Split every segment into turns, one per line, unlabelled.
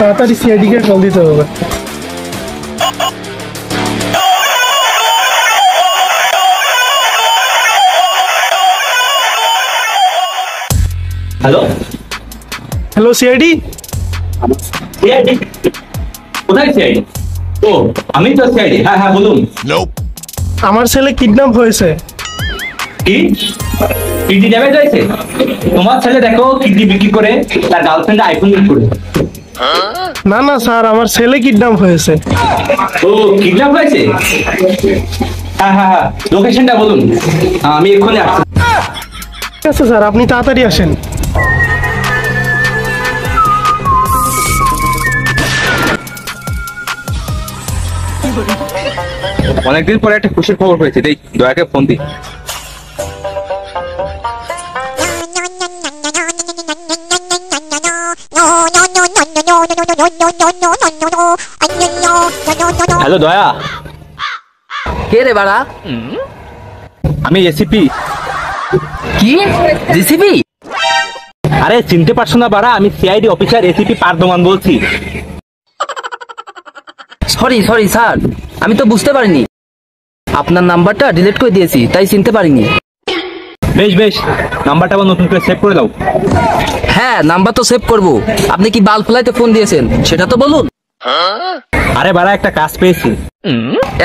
তাড়াতাড়ি সিআইডি কে কল দিতে হবে।
Hello
hello CID.
সিআইডি কোথায় সিআইডি? ও আমি তো সিআইডি। হ্যাঁ হ্যাঁ বলুন।
আমার ছেলে কিডন্যাপ হয়েছে।
কি কিডনি ড্যামেজ হয়েছে? তোমার ছেলে দেখো কিডনি বিক্রি করে তার গার্লফ্রেন্ড আইফোন বিক্রি করে।
না না স্যার, আমার ছেলে কিডন্যাপ হয়েছে।
ও কিডন্যাপ হয়েছে? হ্যাঁ হ্যাঁ হ্যাঁ লোকেশনটা বলুন, আমি এক্ষুনি আসছি।
ঠিক আছে স্যার, আপনি তাড়াতাড়ি আসেন।
অনেকদিন পরে একটা খুশির খবর পেয়েছি, দেখ দয়াকে ফোন দি। হ্যালো দয়া।
কে রে বাড়া?
আমি এসিপি।
কি জিসিবি?
আরে চিনতে পারছো না বাড়া? আমি সিআইডি অফিসার এসিপি পারদমান বলছি।
সরি সরি স্যার, আমি তো বুঝতে পারিনি। আপনার নাম্বারটা ডিলিট করে দিয়েছি, তাই চিনতে পারিনি।
বেশ বেশ, নাম্বারটা আবার নতুন করে সেভ করে দাও।
হ্যাঁ নাম্বার তো সেভ করব। আপনি কি বাল ফ্লাইতে ফোন দিয়েছেন সেটা তো বলুন।
আরে বাড়া একটা কাজ পেয়েছি।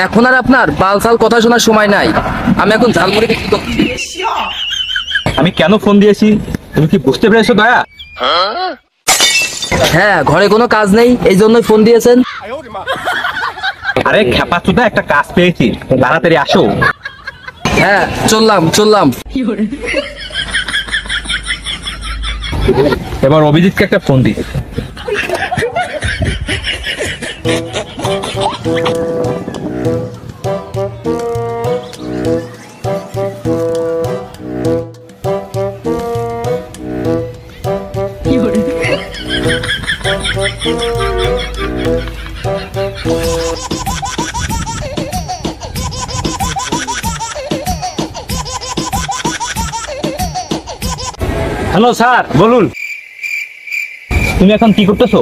এখন আর আপনার বাল সাল কথা শোনার সময় নাই। আমি এখন ঝালমুড়ি বিক্রি করছি।
আমি কেন ফোন দিয়েছি তুমি কি বুঝতে পেরেছো দয়া?
হ্যাঁ ঘরে কোনো কাজ নেই এই জন্যই ফোন দিয়েছেন।
আরে খেপাচুদা একটা কাজ পেয়েছি, তাড়াতাড়ি আসো।
হ্যাঁ চললাম চললাম।
এবার অভিজিৎকে একটা ফোন দি। হ্যালো স্যার বলুন। তুমি এখন কি করতেছো?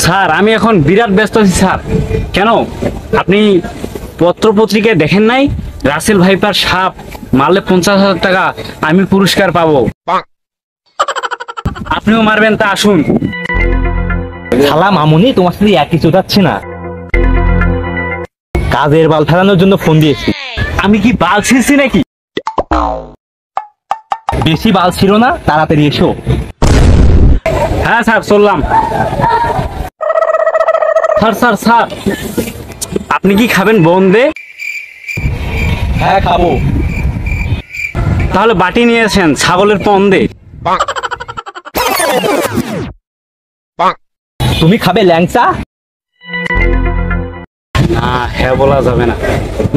স্যার আমি এখন বিরাট ব্যস্ত আছি স্যার। কেন আপনি পত্র পত্রিকায় দেখেন নাই? রাসেল ভাইপার সাপ মারলে 50,000 টাকা আমি পুরস্কার পাবো। আপনিও মারবেন তা আসুন।
শালা মামুনি তোমার সাথে একই চোদাচ্ছে না। কাজের বাল ফেলানোর জন্য ফোন দিয়েছি।
আমি কি বাল ছিঁড়ছি নাকি?
বেশি বাল ছিল না, তাড়াতাড়ি এসো।
হ্যাঁ স্যার চললাম। স্যার স্যার স্যার আপনি কি খাবেন বন্দে?
হ্যাঁ খাবো।
তাহলে বাটি নিয়েছেন ছাগলের পন্দে।
তুমি খাবে ল্যাংচা?
না হ্যাঁ বলা যাবে না।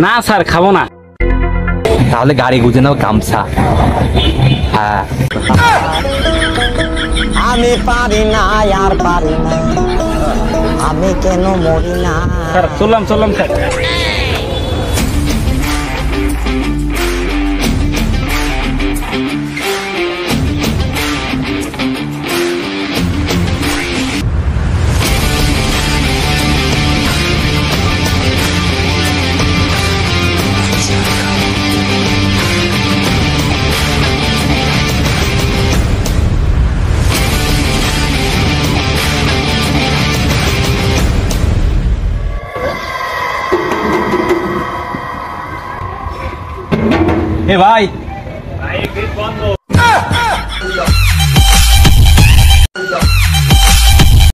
না স্যার খাবো না।
তাহলে গাড়ি গুজে নাও গামছা। হ্যাঁ
আমি পারি না আর পারি না, আমি কেন মরি না।
স্যার চললাম চললাম স্যার।
এ ভাই,